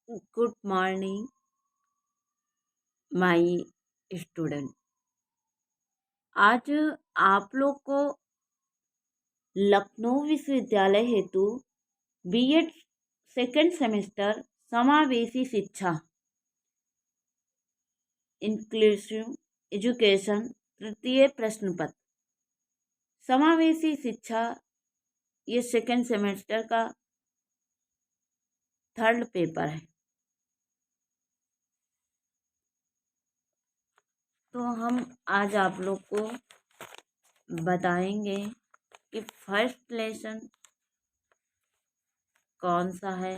Good morning my student. आज आप लोग को लखनऊ विश्वविद्यालय हेतु बीएड सेकेंड सेमेस्टर समावेशी शिक्षा इंक्लूसिव एजुकेशन तृतीय प्रश्न पत्र समावेशी शिक्षा ये सेकेंड सेमेस्टर का थर्ड पेपर है। तो हम आज आप लोग को बताएंगे कि फर्स्ट लेसन कौन सा है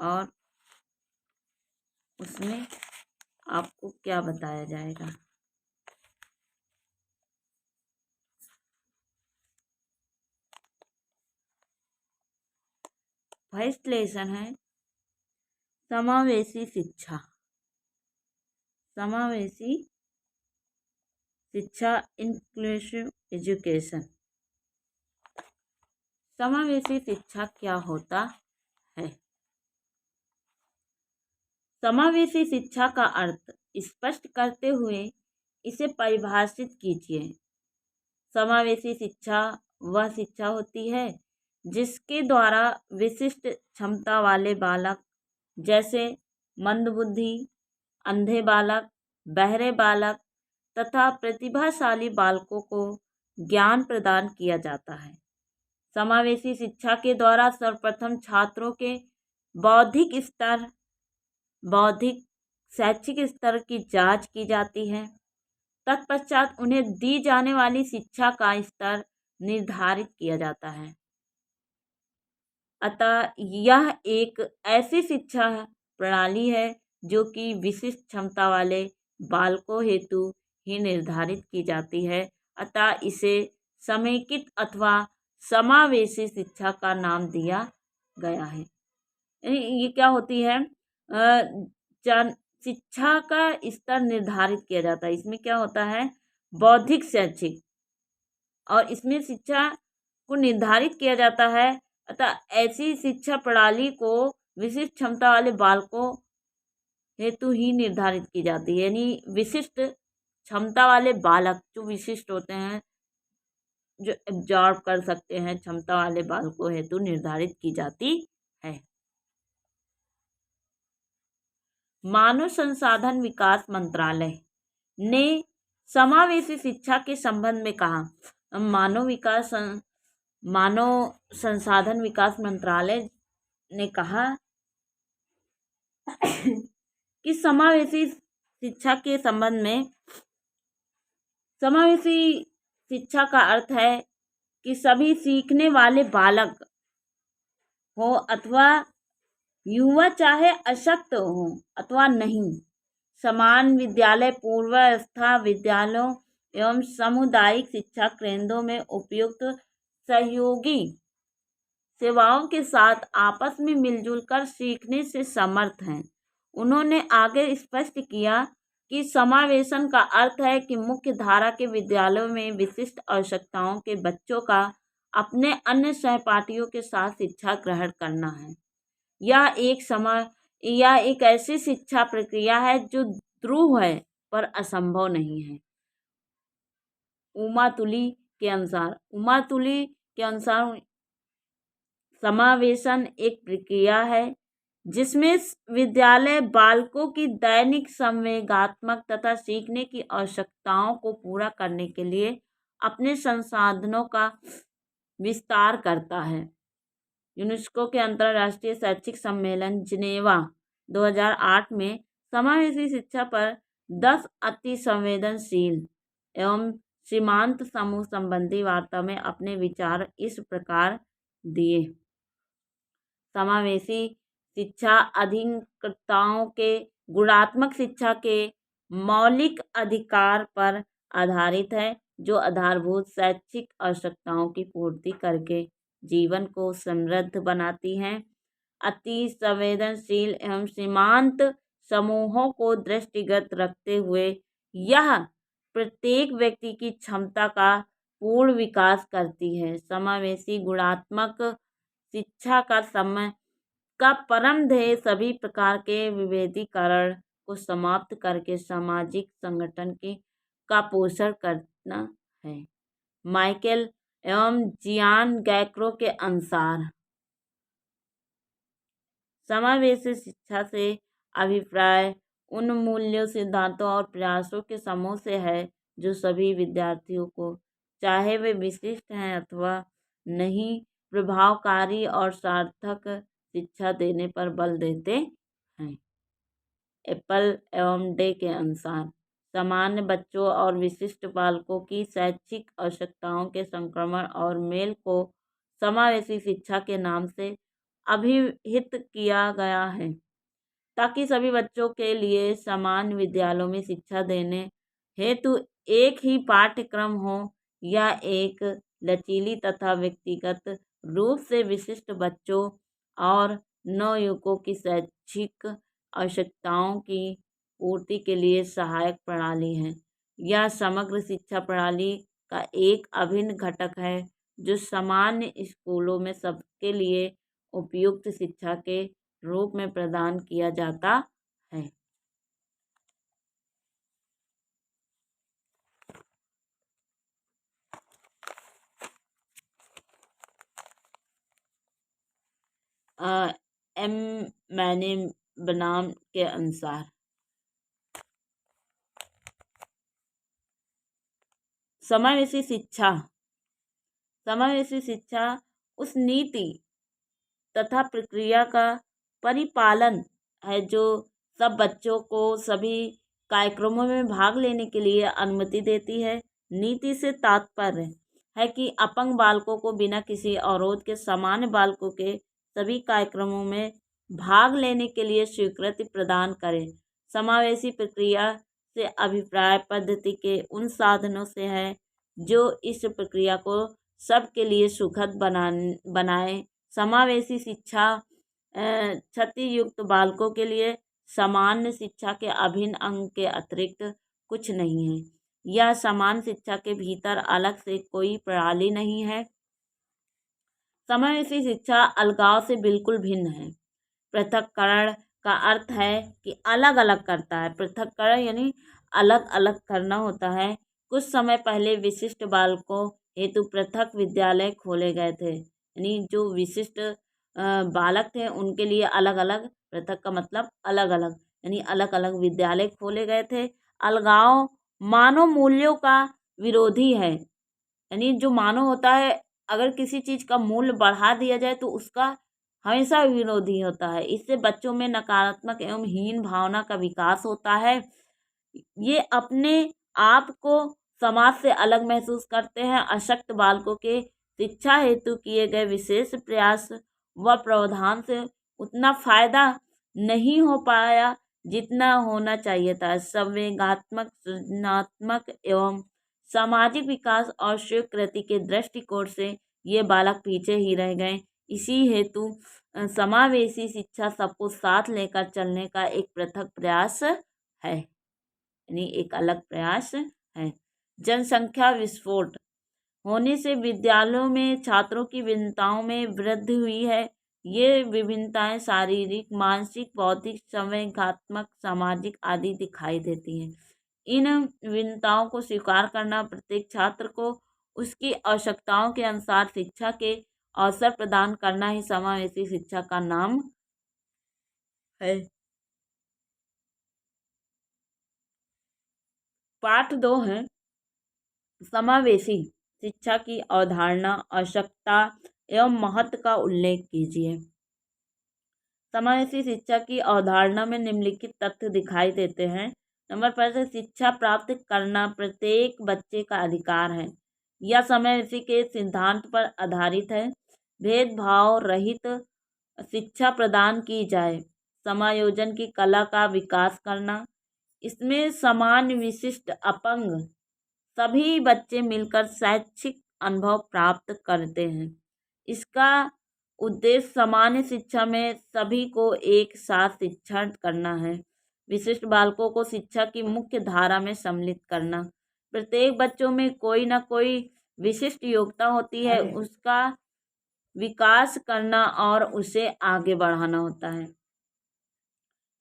और उसमें आपको क्या बताया जाएगा। फर्स्ट लेसन है समावेशी शिक्षा। समावेशी शिक्षा इंक्लूसिव एजुकेशन। समावेशी शिक्षा क्या होता है? समावेशी शिक्षा का अर्थ स्पष्ट करते हुए इसे परिभाषित कीजिए। समावेशी शिक्षा वह शिक्षा होती है जिसके द्वारा विशिष्ट क्षमता वाले बालक जैसे मंदबुद्धि, अंधे बालक, बहरे बालक तथा प्रतिभाशाली बालकों को ज्ञान प्रदान किया जाता है। समावेशी शिक्षा के द्वारा सर्वप्रथम छात्रों के बौद्धिक शैक्षिक स्तर की जांच की जाती है। तत्पश्चात उन्हें दी जाने वाली शिक्षा का स्तर निर्धारित किया जाता है। अतः यह एक ऐसी शिक्षा प्रणाली है जो कि विशिष्ट क्षमता वाले बालकों हेतु ही निर्धारित की जाती है। अतः इसे समेकित अथवा समावेशी शिक्षा का नाम दिया गया है। ये क्या होती है? शिक्षा का स्तर निर्धारित किया जाता है। इसमें क्या होता है? बौद्धिक शैक्षिक, और इसमें शिक्षा को निर्धारित किया जाता है। अतः ऐसी शिक्षा प्रणाली को विशिष्ट क्षमता वाले बालकों हेतु ही निर्धारित की जाती है। यानी विशिष्ट क्षमता वाले बालक जो विशिष्ट होते हैं, जो एब्जॉर्ब कर सकते हैं, क्षमता वाले बालकों हेतु निर्धारित की जाती है। मानव संसाधन विकास मंत्रालय ने समावेशी शिक्षा के संबंध में कहा। मानव संसाधन विकास मंत्रालय ने कहा कि समावेशी शिक्षा के संबंध में, समावेशी शिक्षा का अर्थ है कि सभी सीखने वाले बालक हो अथवा युवा, चाहे अशक्त हो अथवा नहीं, समान विद्यालय पूर्वावस्था विद्यालयों एवं सामुदायिक शिक्षा केंद्रों में उपयुक्त सहयोगी सेवाओं के साथ आपस में मिलजुल कर सीखने से समर्थ हैं। उन्होंने आगे स्पष्ट किया कि समावेशन का अर्थ है कि मुख्य धारा के विद्यालयों में विशिष्ट आवश्यकताओं के बच्चों का अपने अन्य सहपाठियों के साथ शिक्षा ग्रहण करना है। यह एक ऐसी शिक्षा प्रक्रिया है जो ध्रुव है पर असंभव नहीं है। उमातुली के अनुसार समावेशन एक प्रक्रिया है जिसमें विद्यालय बालकों की दैनिक संवेगात्मक तथा सीखने की आवश्यकताओं को पूरा करने के लिए अपने संसाधनों का विस्तार करता है। यूनेस्को के अंतर्राष्ट्रीय शैक्षिक सम्मेलन जिनेवा 2008 में समावेशी शिक्षा पर 10 अति संवेदनशील एवं सीमांत समूह संबंधी वार्ता में अपने विचार इस प्रकार दिए। समावेशी शिक्षा अधिकर्ताओं के गुणात्मक शिक्षा के मौलिक अधिकार पर आधारित है, जो आधारभूत शैक्षिक आवश्यकताओं की पूर्ति करके जीवन को समृद्ध बनाती हैं। अति संवेदनशील एवं सीमांत समूहों को दृष्टिगत रखते हुए यह प्रत्येक व्यक्ति की क्षमता का पूर्ण विकास करती है। समावेशी गुणात्मक शिक्षा का का परम ध्येय सभी प्रकार के विभेदीकरण को समाप्त करके सामाजिक संगठन का पोषण करना है। माइकल एवं जियान गैक्रो के अनुसार समावेशी शिक्षा से अभिप्राय उन मूल्यों, सिद्धांतों और प्रयासों के समूह से है जो सभी विद्यार्थियों को, चाहे वे विशिष्ट हैं अथवा नहीं, प्रभावकारी और सार्थक शिक्षा देने पर बल देते हैं। एप्पल एवं डे के अनुसार सामान्य बच्चों और विशिष्ट बालकों की शैक्षिक आवश्यकताओं के संक्रमण और मेल को समावेशी शिक्षा के नाम से अभिहित किया गया है, ताकि सभी बच्चों के लिए समान विद्यालयों में शिक्षा देने हेतु एक ही पाठ्यक्रम हो या एक लचीली तथा व्यक्तिगत रूप से विशिष्ट बच्चों और नवयुवकों की शैक्षिक आवश्यकताओं की पूर्ति के लिए सहायक प्रणाली है। यह समग्र शिक्षा प्रणाली का एक अभिन्न घटक है जो सामान्य स्कूलों में सबके लिए उपयुक्त शिक्षा के रूप में प्रदान किया जाता है। एम मैने बनाम के अनुसार समावेशी शिक्षा उस नीति तथा प्रक्रिया का परिपालन है जो सब बच्चों को सभी कार्यक्रमों में भाग लेने के लिए अनुमति देती है। नीति से तात्पर्य है कि अपंग बालकों को बिना किसी अवरोध के सामान्य बालकों के सभी कार्यक्रमों में भाग लेने के लिए स्वीकृति प्रदान करें। समावेशी प्रक्रिया से अभिप्राय पद्धति के उन साधनों से है जो इस प्रक्रिया को सबके लिए सुखद बनाए। समावेशी शिक्षा क्षतियुक्त बालकों के लिए सामान्य शिक्षा के अभिन्न अंग के अतिरिक्त कुछ नहीं है। यह समान शिक्षा के भीतर अलग से कोई प्रणाली नहीं है। समावेशी शिक्षा अलगाव से बिल्कुल भिन्न है। पृथक्करण का अर्थ है कि अलग अलग करता है। पृथक्करण यानी अलग अलग करना होता है। कुछ समय पहले विशिष्ट बालकों हेतु पृथक विद्यालय खोले गए थे, यानी जो विशिष्ट बालक थे उनके लिए अलग अलग, पृथक का मतलब अलग अलग, यानी अलग अलग विद्यालय खोले गए थे। अलगाव मानव मूल्यों का विरोधी है, यानी जो मानव होता है अगर किसी चीज़ का मूल्य बढ़ा दिया जाए तो उसका हमेशा विरोधी होता है। इससे बच्चों में नकारात्मक एवं हीन भावना का विकास होता है। ये अपने आप को समाज से अलग महसूस करते हैं। अशक्त बालकों के शिक्षा हेतु किए गए विशेष प्रयास व प्रावधान से उतना फायदा नहीं हो पाया जितना होना चाहिए था। संवेगात्मक, सृजनात्मक एवं सामाजिक विकास और स्वीकृति के दृष्टिकोण से ये बालक पीछे ही रह गए। इसी हेतु समावेशी शिक्षा सबको साथ लेकर चलने का एक पृथक प्रयास है, यानी एक अलग प्रयास है। जनसंख्या विस्फोट होने से विद्यालयों में छात्रों की भिन्नताओं में वृद्धि हुई है। ये विभिन्नताएं शारीरिक, मानसिक, बौद्धिक, संवेगात्मक, सामाजिक आदि दिखाई देती हैं। इन भिन्नताओं को स्वीकार करना, प्रत्येक छात्र को उसकी आवश्यकताओं के अनुसार शिक्षा के अवसर प्रदान करना ही समावेशी शिक्षा का नाम है। पाठ 2 है समावेशी शिक्षा की अवधारणा, आवश्यकता एवं महत्व का उल्लेख कीजिए। समावेशी शिक्षा की अवधारणा में निम्नलिखित तथ्य दिखाई देते हैं। नंबर 1, शिक्षा प्राप्त करना प्रत्येक बच्चे का अधिकार है। यह समावेशी के सिद्धांत पर आधारित है। भेदभाव रहित शिक्षा प्रदान की जाए। समायोजन की कला का विकास करना। इसमें समान, विशिष्ट, अपंग सभी बच्चे मिलकर शैक्षिक अनुभव प्राप्त करते हैं। इसका उद्देश्य सामान्य शिक्षा में सभी को एक साथ शिक्षण करना है। विशिष्ट बालकों को शिक्षा की मुख्य धारा में सम्मिलित करना। प्रत्येक बच्चों में कोई ना कोई विशिष्ट योग्यता होती है, उसका विकास करना और उसे आगे बढ़ाना होता है।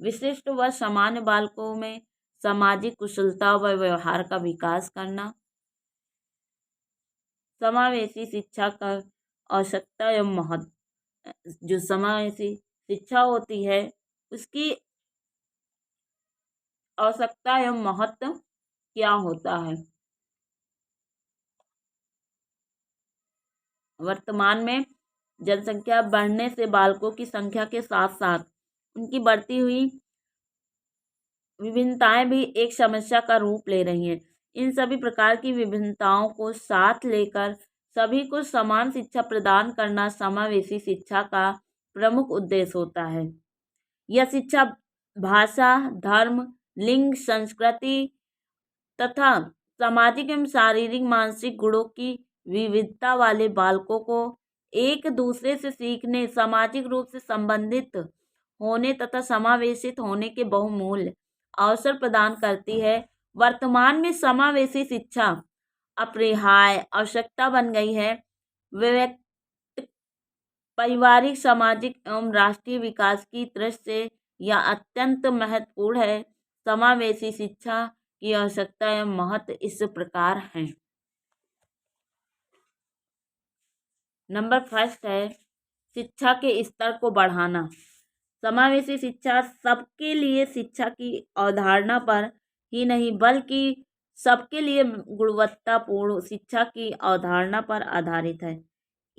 विशिष्ट व सामान्य बालकों में सामाजिक कुशलता व व्यवहार का विकास करना, समावेशी शिक्षा का आवश्यकता एवं महत्व। जो समावेशी शिक्षा होती है उसकी आवश्यकता एवं महत्व क्या होता है। वर्तमान में जनसंख्या बढ़ने से बालकों की संख्या के साथ साथ उनकी बढ़ती हुई विभिन्नताएं भी एक समस्या का रूप ले रही हैं। इन सभी प्रकार की विभिन्नताओं को साथ लेकर सभी को समान शिक्षा प्रदान करना समावेशी शिक्षा का प्रमुख उद्देश्य होता है। यह शिक्षा भाषा, धर्म, लिंग, संस्कृति तथा सामाजिक एवं शारीरिक मानसिक गुणों की विविधता वाले बालकों को एक दूसरे से सीखने, सामाजिक रूप से संबंधित होने तथा समावेशित होने के बहुमूल्य अवसर प्रदान करती है। वर्तमान में समावेशी शिक्षा अपरिहार्य आवश्यकता बन गई है। व्यक्ति, पारिवारिक, सामाजिक एवं राष्ट्रीय विकास की दृष्टि से यह अत्यंत महत्वपूर्ण है। समावेशी शिक्षा की आवश्यकता एवं महत्व इस प्रकार है। नंबर फर्स्ट है शिक्षा के स्तर को बढ़ाना। समावेशी शिक्षा सबके लिए शिक्षा की अवधारणा पर ही नहीं बल्कि सबके लिए गुणवत्तापूर्ण शिक्षा की अवधारणा पर आधारित है।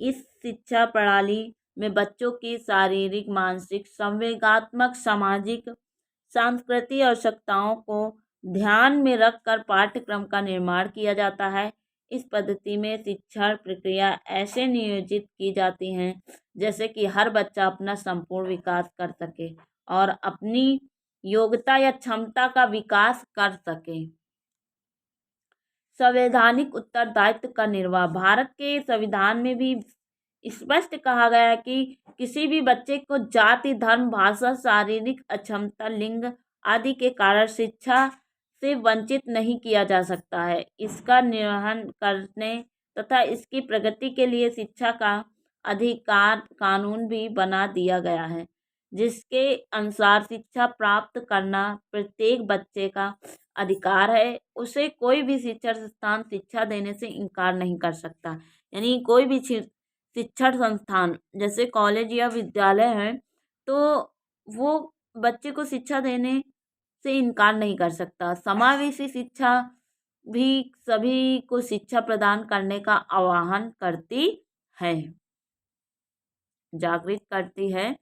इस शिक्षा प्रणाली में बच्चों की शारीरिक, मानसिक, संवेगात्मक, सामाजिक, सांस्कृतिक आवश्यकताओं को ध्यान में रखकर पाठ्यक्रम का निर्माण किया जाता है। इस पद्धति में शिक्षण प्रक्रिया ऐसे नियोजित की जाती हैं जैसे कि हर बच्चा अपना संपूर्ण विकास कर सके और अपनी योग्यता या क्षमता का विकास कर सके। संवैधानिक उत्तरदायित्व का निर्वाह। भारत के संविधान में भी स्पष्ट कहा गया है कि किसी भी बच्चे को जाति, धर्म, भाषा, शारीरिक अक्षमता, लिंग आदि के कारण शिक्षा से वंचित नहीं किया जा सकता है। इसका निर्वहन करने तथा इसकी प्रगति के लिए शिक्षा का अधिकार कानून भी बना दिया गया है, जिसके अनुसार शिक्षा प्राप्त करना प्रत्येक बच्चे का अधिकार है। उसे कोई भी शिक्षण संस्थान शिक्षा देने से इनकार नहीं कर सकता। यानी कोई भी शिक्षण संस्थान जैसे कॉलेज या विद्यालय है तो वो बच्चे को शिक्षा देने से इनकार नहीं कर सकता। समावेशी शिक्षा भी सभी को शिक्षा प्रदान करने का आह्वान करती है, जागृत करती है।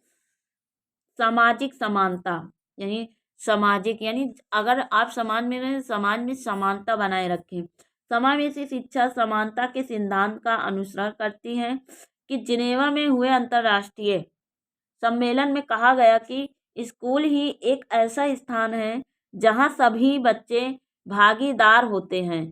सामाजिक समानता यानी अगर आप समाज में रहें, समाज में समानता बनाए रखें। समावेशी शिक्षा समानता के सिद्धांत का अनुसरण करती है कि जिनेवा में हुए अंतर्राष्ट्रीय सम्मेलन में कहा गया कि स्कूल ही एक ऐसा स्थान है जहां सभी बच्चे भागीदार होते हैं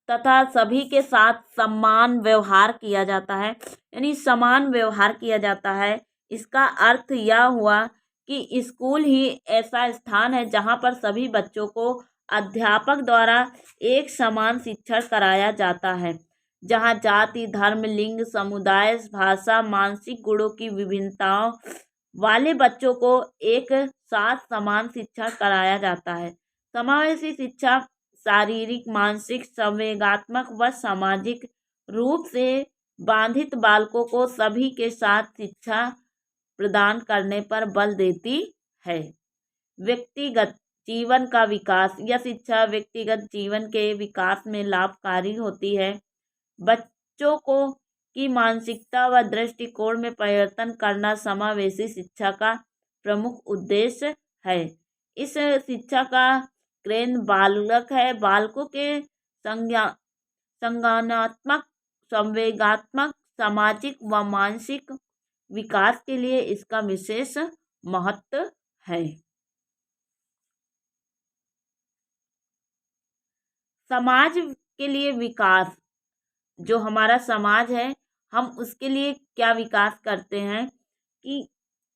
तथा सभी के साथ समान व्यवहार किया जाता है। यानी समान व्यवहार किया जाता है। इसका अर्थ यह हुआ कि स्कूल ही ऐसा स्थान है जहां पर सभी बच्चों को अध्यापक द्वारा एक समान शिक्षण कराया जाता है, जहां जाति, धर्म, लिंग, समुदाय, भाषा, मानसिक गुणों की विभिन्नताओं वाले बच्चों को एक साथ समान शिक्षा कराया जाता है। समावेशी शिक्षा शारीरिक, मानसिक, संवेगात्मक व सामाजिक रूप से बाधित बालकों को सभी के साथ शिक्षा प्रदान करने पर बल देती है। व्यक्तिगत जीवन का विकास। यह शिक्षा व्यक्तिगत जीवन के विकास में लाभकारी होती है। बच्चों को की मानसिकता व दृष्टिकोण में परिवर्तन करना समावेशी शिक्षा का प्रमुख उद्देश्य है। इस शिक्षा का केंद्र बालक है। बालकों के संज्ञानात्मक, संवेगात्मक, सामाजिक व मानसिक विकास के लिए इसका विशेष महत्व है। समाज के लिए विकास। जो हमारा समाज है हम उसके लिए क्या विकास करते हैं कि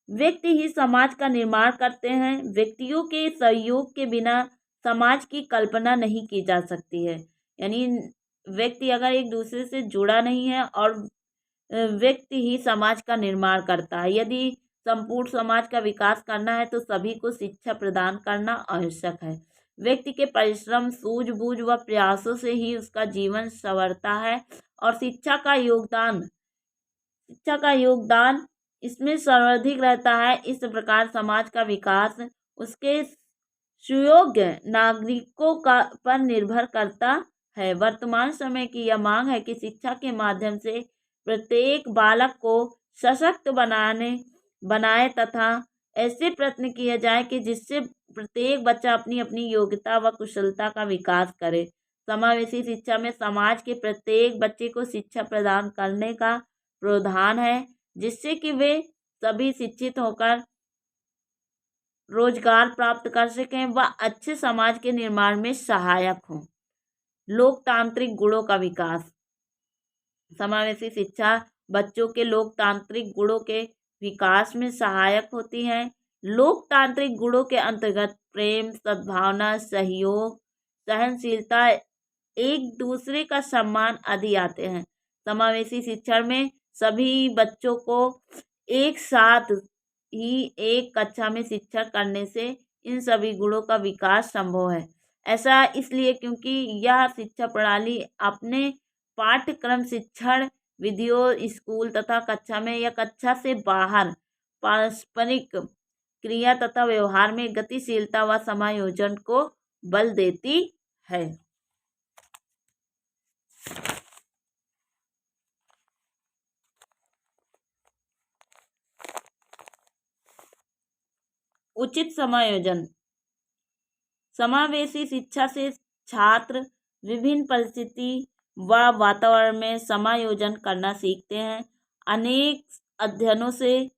व्यक्ति ही समाज का निर्माण करते हैं। व्यक्तियों के सहयोग के बिना समाज की कल्पना नहीं की जा सकती है। यानी व्यक्ति अगर एक दूसरे से जुड़ा नहीं है और व्यक्ति ही समाज का निर्माण करता है। यदि संपूर्ण समाज का विकास करना है तो सभी को शिक्षा प्रदान करना आवश्यक है। व्यक्ति के परिश्रम, सूझबूझ व प्रयासों से ही उसका जीवन संवरता है और शिक्षा का योगदान इसमें सर्वाधिक रहता है। इस प्रकार समाज का विकास उसके सुयोग्य नागरिकों का पर निर्भर करता है। वर्तमान समय की यह मांग है कि शिक्षा के माध्यम से प्रत्येक बालक को सशक्त बनाए तथा ऐसे प्रयत्न किए जाए कि जिससे प्रत्येक बच्चा अपनी अपनी योग्यता व कुशलता का विकास करे। समावेशी शिक्षा में समाज के प्रत्येक बच्चे को शिक्षा प्रदान करने का प्रावधान है, जिससे कि वे सभी शिक्षित होकर रोजगार प्राप्त कर सकें व अच्छे समाज के निर्माण में सहायक हों। लोकतांत्रिक गुणों का विकास। समावेशी शिक्षा बच्चों के लोकतांत्रिक गुणों के विकास में सहायक होती है। लोकतांत्रिक गुणों के अंतर्गत प्रेम, सद्भावना, सहयोग, सहनशीलता, एक दूसरे का सम्मान आदि आते हैं। समावेशी शिक्षा में सभी बच्चों को एक साथ ही एक कक्षा में शिक्षा करने से इन सभी गुणों का विकास संभव है। ऐसा इसलिए क्योंकि यह शिक्षा प्रणाली अपने पाठ्यक्रम, शिक्षण विधियों, स्कूल तथा कक्षा में या कक्षा से बाहर पारस्परिक क्रिया तथा व्यवहार में गतिशीलता व समायोजन को बल देती है। उचित समायोजन। समावेशी शिक्षा से छात्र विभिन्न परिस्थिति व वातावरण में समायोजन करना सीखते हैं। अनेक अध्ययनों से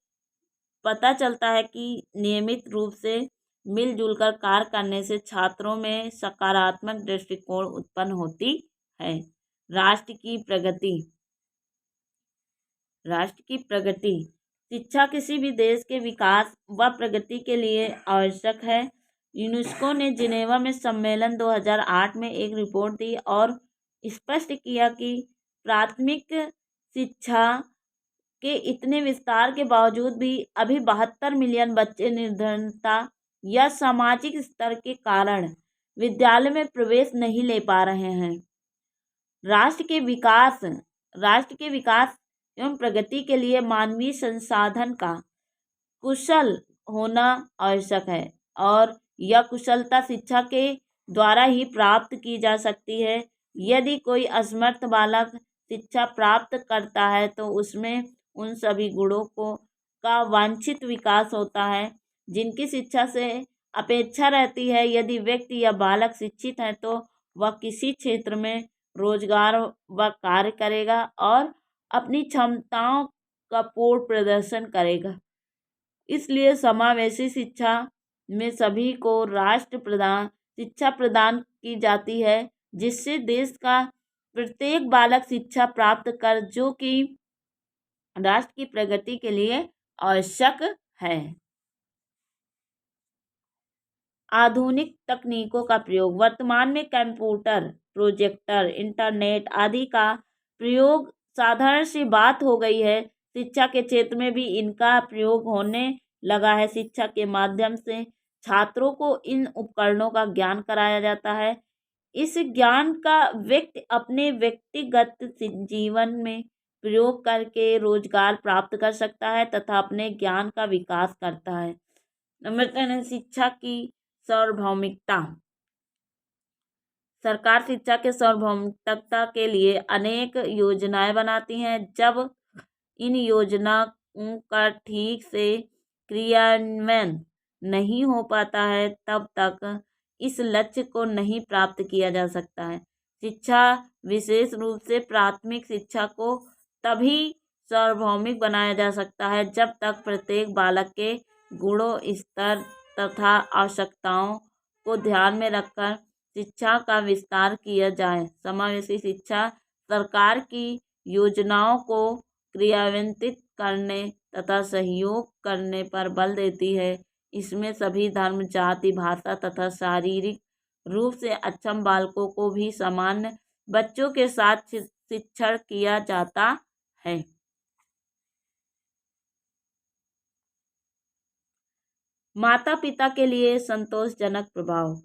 पता चलता है कि नियमित रूप से मिलजुल कर कार्य करने से छात्रों में सकारात्मक दृष्टिकोण उत्पन्न होती है। राष्ट्र की प्रगति। शिक्षा किसी भी देश के विकास व प्रगति के लिए आवश्यक है। यूनेस्को ने जिनेवा में सम्मेलन 2008 में एक रिपोर्ट दी और स्पष्ट किया कि प्राथमिक शिक्षा के इतने विस्तार के बावजूद भी अभी 72 मिलियन बच्चे निर्धनता या सामाजिक स्तर के कारण विद्यालय में प्रवेश नहीं ले पा रहे हैं। राष्ट्र के विकास एवं प्रगति के लिए मानवीय संसाधन का कुशल होना आवश्यक है और यह कुशलता शिक्षा के द्वारा ही प्राप्त की जा सकती है। यदि कोई असमर्थ बालक शिक्षा प्राप्त करता है तो उसमें उन सभी गुणों का वांछित विकास होता है जिनकी शिक्षा से अपेक्षा रहती है। यदि व्यक्ति या बालक शिक्षित है तो वह किसी क्षेत्र में रोजगार व कार्य करेगा और अपनी क्षमताओं का पूर्ण प्रदर्शन करेगा। इसलिए समावेशी शिक्षा में सभी को शिक्षा प्रदान की जाती है, जिससे देश का प्रत्येक बालक शिक्षा प्राप्त कर जो कि राष्ट्र की प्रगति के लिए आवश्यक है। आधुनिक तकनीकों का प्रयोग। वर्तमान में कंप्यूटर, प्रोजेक्टर, इंटरनेट आदि का प्रयोग साधारण सी बात हो गई है। शिक्षा के क्षेत्र में भी इनका प्रयोग होने लगा है। शिक्षा के माध्यम से छात्रों को इन उपकरणों का ज्ञान कराया जाता है। इस ज्ञान का व्यक्ति अपने व्यक्तिगत जीवन में प्रयोग करके रोजगार प्राप्त कर सकता है तथा अपने ज्ञान का विकास करता है। नंबर 10 है शिक्षा की सार्वभौमिकता। सरकार शिक्षा के सार्वभौमिकता के लिए अनेक योजनाएं बनाती हैं। जब इन योजनाओं का ठीक से क्रियान्वयन नहीं हो पाता है तब तक इस लक्ष्य को नहीं प्राप्त किया जा सकता है। शिक्षा, विशेष रूप से प्राथमिक शिक्षा को तभी सार्वभौमिक बनाया जा सकता है जब तक प्रत्येक बालक के गुणों, स्तर तथा आवश्यकताओं को ध्यान में रखकर शिक्षा का विस्तार किया जाए। समावेशी शिक्षा सरकार की योजनाओं को क्रियान्वित करने तथा सहयोग करने पर बल देती है। इसमें सभी धर्म, जाति, भाषा तथा शारीरिक रूप से अक्षम बालकों को भी सामान्य बच्चों के साथ शिक्षण किया जाता है। माता पिता के लिए संतोषजनक प्रभाव।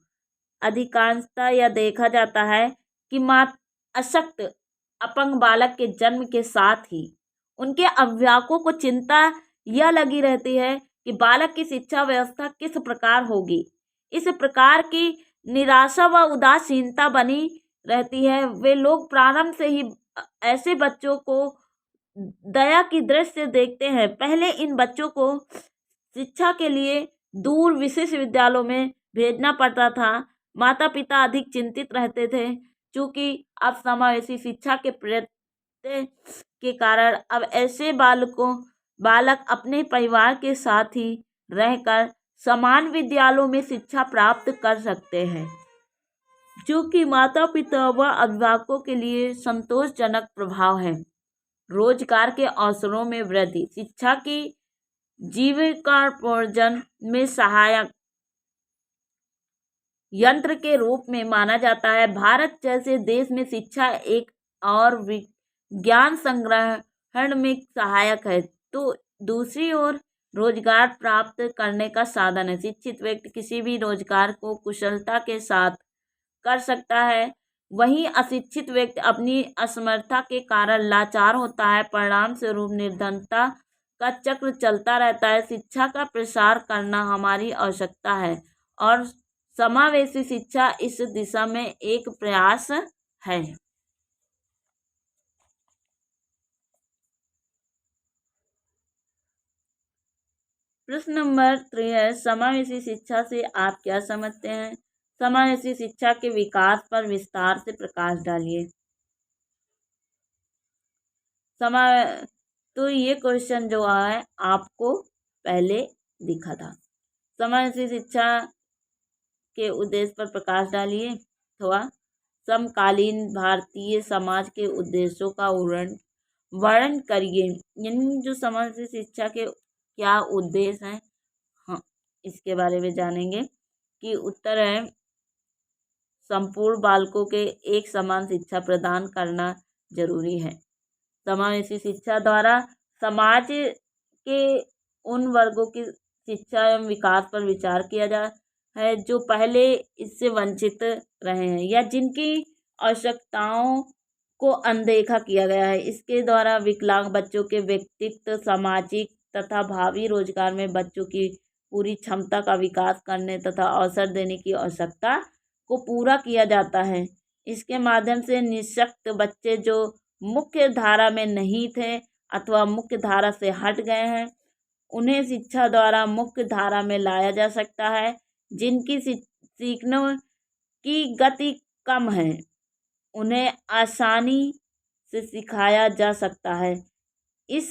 अधिकांशतः यह देखा जाता है कि अशक्त अपंग बालक के जन्म के साथ ही उनके अभिभावकों को चिंता यह लगी रहती है कि बालक की शिक्षा व्यवस्था किस प्रकार होगी। इस प्रकार की निराशा व उदासीनता बनी रहती है। वे लोग प्रारंभ से ही ऐसे बच्चों को दया की दृष्टि से देखते हैं। पहले इन बच्चों को शिक्षा के लिए दूर विशेष विद्यालयों में भेजना पड़ता था। माता पिता अधिक चिंतित रहते थे, क्योंकि अब समावेशी शिक्षा के प्रत्यय के कारण अब ऐसे बालक अपने परिवार के साथ ही रहकर समान विद्यालयों में शिक्षा प्राप्त कर सकते हैं, जो कि माता पिता व अभिभावकों के लिए संतोषजनक प्रभाव है। रोजगार के अवसरों में वृद्धि। शिक्षा की जीविकोपार्जन में सहायक यंत्र के रूप में माना जाता है। भारत जैसे देश में शिक्षा एक और ज्ञान संग्रहण में सहायक है, तो दूसरी ओर रोजगार प्राप्त करने का साधन है। शिक्षित व्यक्ति किसी भी रोजगार को कुशलता के साथ कर सकता है, वहीं अशिक्षित व्यक्ति अपनी असमर्थता के कारण लाचार होता है। परिणाम स्वरूप निर्धनता का चक्र चलता रहता है। शिक्षा का प्रसार करना हमारी आवश्यकता है और समावेशी शिक्षा इस दिशा में एक प्रयास है। प्रश्न नंबर 3 है, समावेशी शिक्षा से आप क्या समझते हैं? समावेशी शिक्षा के विकास पर विस्तार से प्रकाश डालिए। तो ये क्वेश्चन जो है आपको पहले दिखा था। समावेशी शिक्षा के उद्देश्य पर प्रकाश डालिए अथवा समकालीन भारतीय समाज के उद्देश्यों का वर्णन करिए। यानी जो समावेशी शिक्षा के क्या उद्देश्य हैं, हाँ, इसके बारे में जानेंगे। कि उत्तर है संपूर्ण बालकों के एक समान शिक्षा प्रदान करना जरूरी है। समावेशी शिक्षा द्वारा समाज के उन वर्गों की शिक्षा एवं विकास पर विचार किया जा है जो पहले इससे वंचित रहे हैं या जिनकी आवश्यकताओं को अनदेखा किया गया है। इसके द्वारा विकलांग बच्चों के व्यक्तित्व, सामाजिक तथा भावी रोजगार में बच्चों की पूरी क्षमता का विकास करने तथा अवसर देने की आवश्यकता को पूरा किया जाता है। इसके माध्यम से निःशक्त बच्चे जो मुख्य धारा में नहीं थे अथवा मुख्य धारा से हट गए हैं, उन्हें शिक्षा द्वारा मुख्य धारा में लाया जा सकता है। जिनकी सीखने की गति कम है, उन्हें आसानी से सिखाया जा सकता है। इस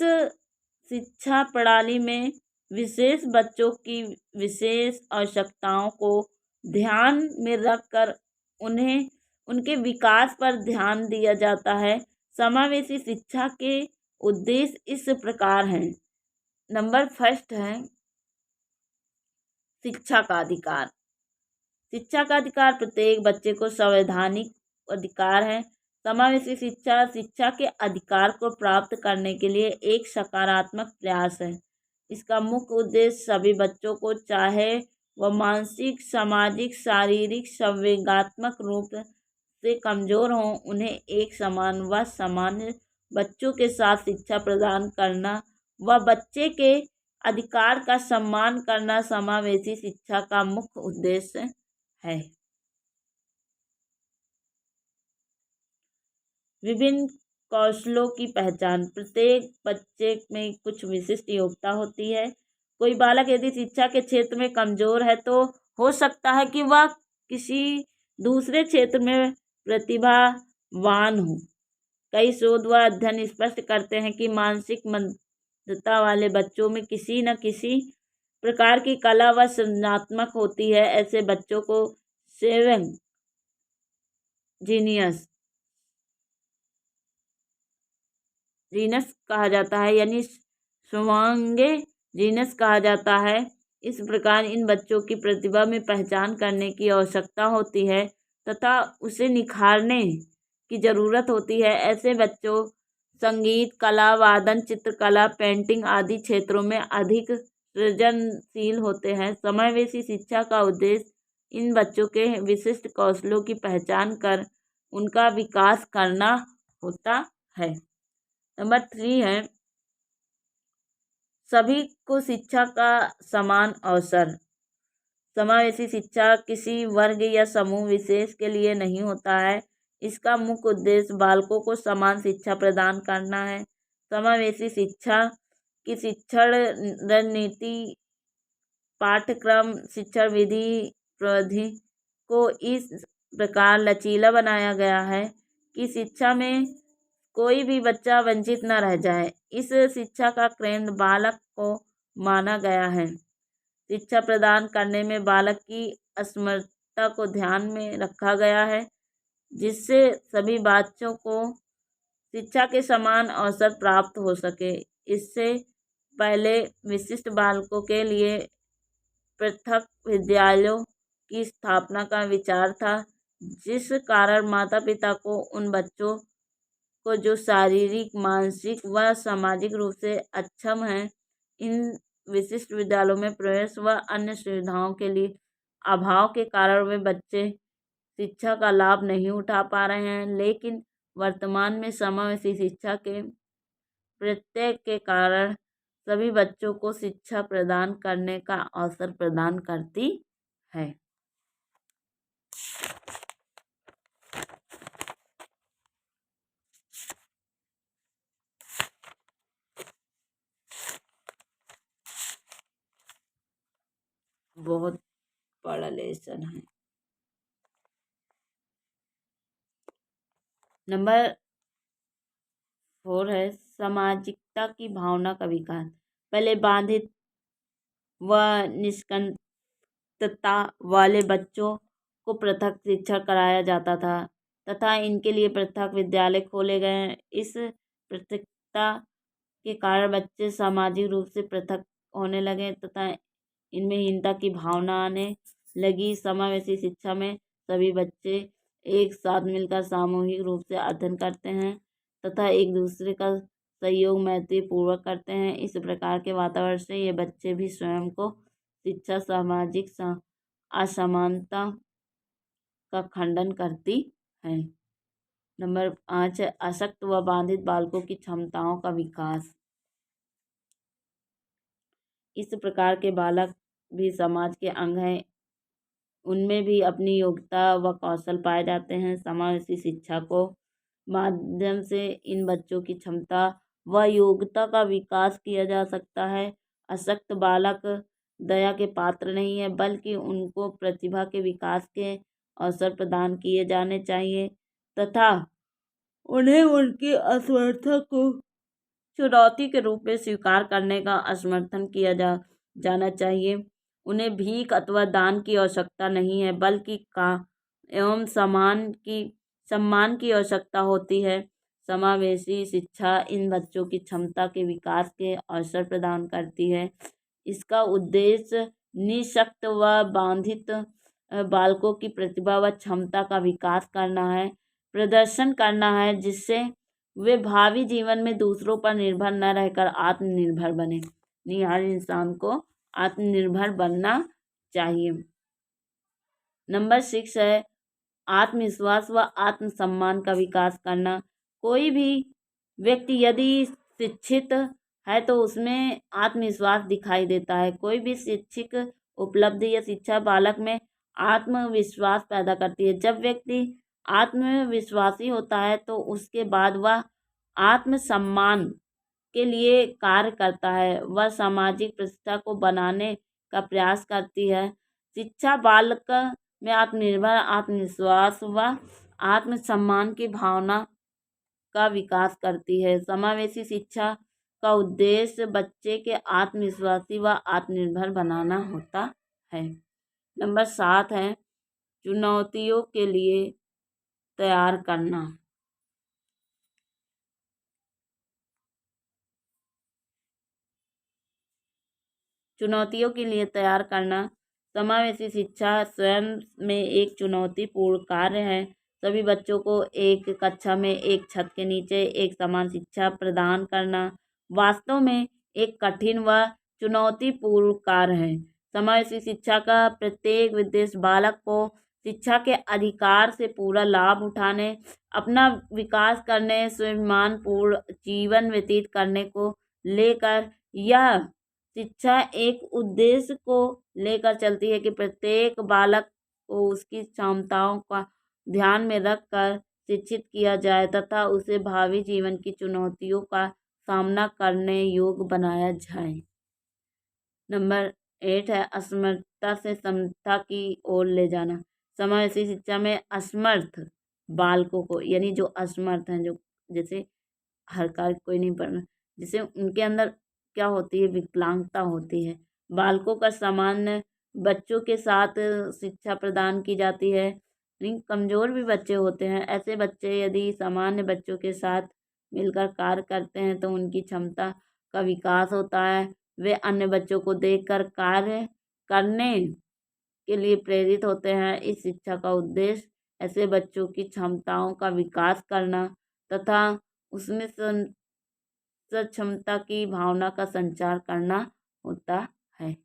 शिक्षा प्रणाली में विशेष बच्चों की विशेष आवश्यकताओं को ध्यान में रखकर उन्हें उनके विकास पर ध्यान दिया जाता है। समावेशी शिक्षा के उद्देश्य इस प्रकार हैं। नंबर फर्स्ट है शिक्षा का अधिकार। शिक्षा का अधिकार प्रत्येक बच्चे को संवैधानिक अधिकार है। समावेशी शिक्षा शिक्षा के अधिकार को प्राप्त करने के लिए एक सकारात्मक प्रयास है। इसका मुख्य उद्देश्य सभी बच्चों को, चाहे वह मानसिक, सामाजिक, शारीरिक, संवेगात्मक रूप से कमजोर हों, उन्हें एक समान व सामान्य बच्चों के साथ शिक्षा प्रदान करना व बच्चे के अधिकार का सम्मान करना समावेशी शिक्षा का मुख्य उद्देश्य है। विभिन्न कौशलों की पहचान। प्रत्येक बच्चे में कुछ विशिष्ट योग्यता होती है। कोई बालक यदि शिक्षा के क्षेत्र में कमजोर है तो हो सकता है कि वह किसी दूसरे क्षेत्र में प्रतिभावान हो। कई शोध व अध्ययन स्पष्ट करते हैं कि मानसिक मंदता वाले बच्चों में किसी न किसी प्रकार की कला व सृजनात्मक होती है। ऐसे बच्चों को सेविंग जीनस कहा जाता है, यानी स्वांगे जीनस कहा जाता है। इस प्रकार इन बच्चों की प्रतिभा में पहचान करने की आवश्यकता होती है तथा उसे निखारने की जरूरत होती है। ऐसे बच्चों संगीत, कला, वादन, चित्रकला, पेंटिंग आदि क्षेत्रों में अधिक सृजनशील होते हैं। समावेशी शिक्षा का उद्देश्य इन बच्चों के विशिष्ट कौशलों की पहचान कर उनका विकास करना होता है। नंबर 3 है सभी को शिक्षा का समान अवसर। समावेशी शिक्षा किसी वर्ग या समूह विशेष के लिए नहीं होता है। इसका मुख्य उद्देश्य बालकों को समान शिक्षा प्रदान करना है। समावेशी शिक्षा की शिक्षण रणनीति, पाठ्यक्रम, शिक्षण विधि प्रविधि को इस प्रकार लचीला बनाया गया है कि शिक्षा में कोई भी बच्चा वंचित न रह जाए। इस शिक्षा का केंद्र बालक को माना गया है। शिक्षा प्रदान करने में बालक की असमर्थता को ध्यान में रखा गया है, जिससे सभी बच्चों को शिक्षा के समान अवसर प्राप्त हो सके। इससे पहले विशिष्ट बालकों के लिए पृथक विद्यालयों की स्थापना का विचार था, जिस कारण माता पिता को उन बच्चों को जो शारीरिक, मानसिक व सामाजिक रूप से अक्षम हैं, इन विशिष्ट विद्यालयों में प्रवेश व अन्य सुविधाओं के लिए अभाव के कारण वे बच्चे शिक्षा का लाभ नहीं उठा पा रहे हैं। लेकिन वर्तमान में समावेशी शिक्षा के प्रत्यय के कारण सभी बच्चों को शिक्षा प्रदान करने का अवसर प्रदान करती है। बहुत बड़ा लेसन है। नंबर 4 है सामाजिकता की भावना का विकास। पहले बाधित व निष्कंटकता वाले बच्चों को पृथक शिक्षा कराया जाता था तथा इनके लिए पृथक विद्यालय खोले गए। इस पृथकता के कारण बच्चे सामाजिक रूप से पृथक होने लगे तथा इनमें हीनता की भावना आने लगी। समावेशी शिक्षा में सभी बच्चे एक साथ मिलकर सामूहिक रूप से अध्ययन करते हैं तथा एक दूसरे का सहयोग मैत्री पूर्वक करते हैं। इस प्रकार के वातावरण से ये बच्चे भी स्वयं को शिक्षा सामाजिक असमानता का खंडन करती है। नंबर 5 है अशक्त व बाधित बालकों की क्षमताओं का विकास। इस प्रकार के बालक भी समाज के अंग हैं, उनमें भी अपनी योग्यता व कौशल पाए जाते हैं। समावेशी शिक्षा को माध्यम से इन बच्चों की क्षमता व योग्यता का विकास किया जा सकता है। अशक्त बालक दया के पात्र नहीं है, बल्कि उनको प्रतिभा के विकास के अवसर प्रदान किए जाने चाहिए तथा उन्हें उनकी असमर्थता को चुनौती के रूप में स्वीकार करने का समर्थन किया जाना चाहिए। उन्हें भीख अथवा दान की आवश्यकता नहीं है, बल्कि का एवं सम्मान की आवश्यकता होती है। समावेशी शिक्षा इन बच्चों की क्षमता के विकास के अवसर प्रदान करती है। इसका उद्देश्य निःशक्त व बाधित बालकों की प्रतिभा व क्षमता का विकास करना है, प्रदर्शन करना है, जिससे वे भावी जीवन में दूसरों पर निर्भर न रहकर आत्मनिर्भर बने। हर इंसान को आत्मनिर्भर बनना चाहिए। नंबर 6 है आत्मविश्वास व आत्मसम्मान का विकास करना। कोई भी व्यक्ति यदि शिक्षित है तो उसमें आत्मविश्वास दिखाई देता है। कोई भी शैक्षिक उपलब्धि या शिक्षा बालक में आत्मविश्वास पैदा करती है। जब व्यक्ति आत्मविश्वासी होता है तो उसके बाद वह आत्मसम्मान के लिए कार्य करता है, वह सामाजिक प्रतिष्ठा को बनाने का प्रयास करती है। शिक्षा बालक में आत्मनिर्भर, आत्मविश्वास व आत्मसम्मान की भावना का विकास करती है। समावेशी शिक्षा का उद्देश्य बच्चे के आत्मविश्वासी व आत्मनिर्भर बनाना होता है। नंबर 7 है चुनौतियों के लिए तैयार करना। चुनौतियों के लिए तैयार करना। समावेशी शिक्षा स्वयं में एक चुनौतीपूर्ण कार्य है। सभी बच्चों को एक कक्षा में एक छत के नीचे एक समान शिक्षा प्रदान करना वास्तव में एक कठिन व चुनौतीपूर्ण कार्य है। समावेशी शिक्षा का प्रत्येक उद्देश्य बालक को शिक्षा के अधिकार से पूरा लाभ उठाने, अपना विकास करने, स्वाभिमानपूर्ण जीवन व्यतीत करने को लेकर। यह शिक्षा एक उद्देश्य को लेकर चलती है कि प्रत्येक बालक को उसकी क्षमताओं का ध्यान में रखकर शिक्षित किया जाए तथा उसे भावी जीवन की चुनौतियों का सामना करने योग्य बनाया जाए। नंबर 8 है असमर्थता से समता की ओर ले जाना। समावेशी शिक्षा में असमर्थ बालकों को, यानी जो असमर्थ हैं, जो जैसे हर कार्य कोई नहीं पढ़, जिसे उनके अंदर क्या होती है, विकलांगता होती है, बालकों का सामान्य बच्चों के साथ शिक्षा प्रदान की जाती है। लेकिन कमज़ोर भी बच्चे होते हैं, ऐसे बच्चे यदि सामान्य बच्चों के साथ मिलकर कार्य करते हैं तो उनकी क्षमता का विकास होता है। वे अन्य बच्चों को देखकर कार्य करने के लिए प्रेरित होते हैं। इस शिक्षा का उद्देश्य ऐसे बच्चों की क्षमताओं का विकास करना तथा उसमें सक्षमता की भावना का संचार करना होता है।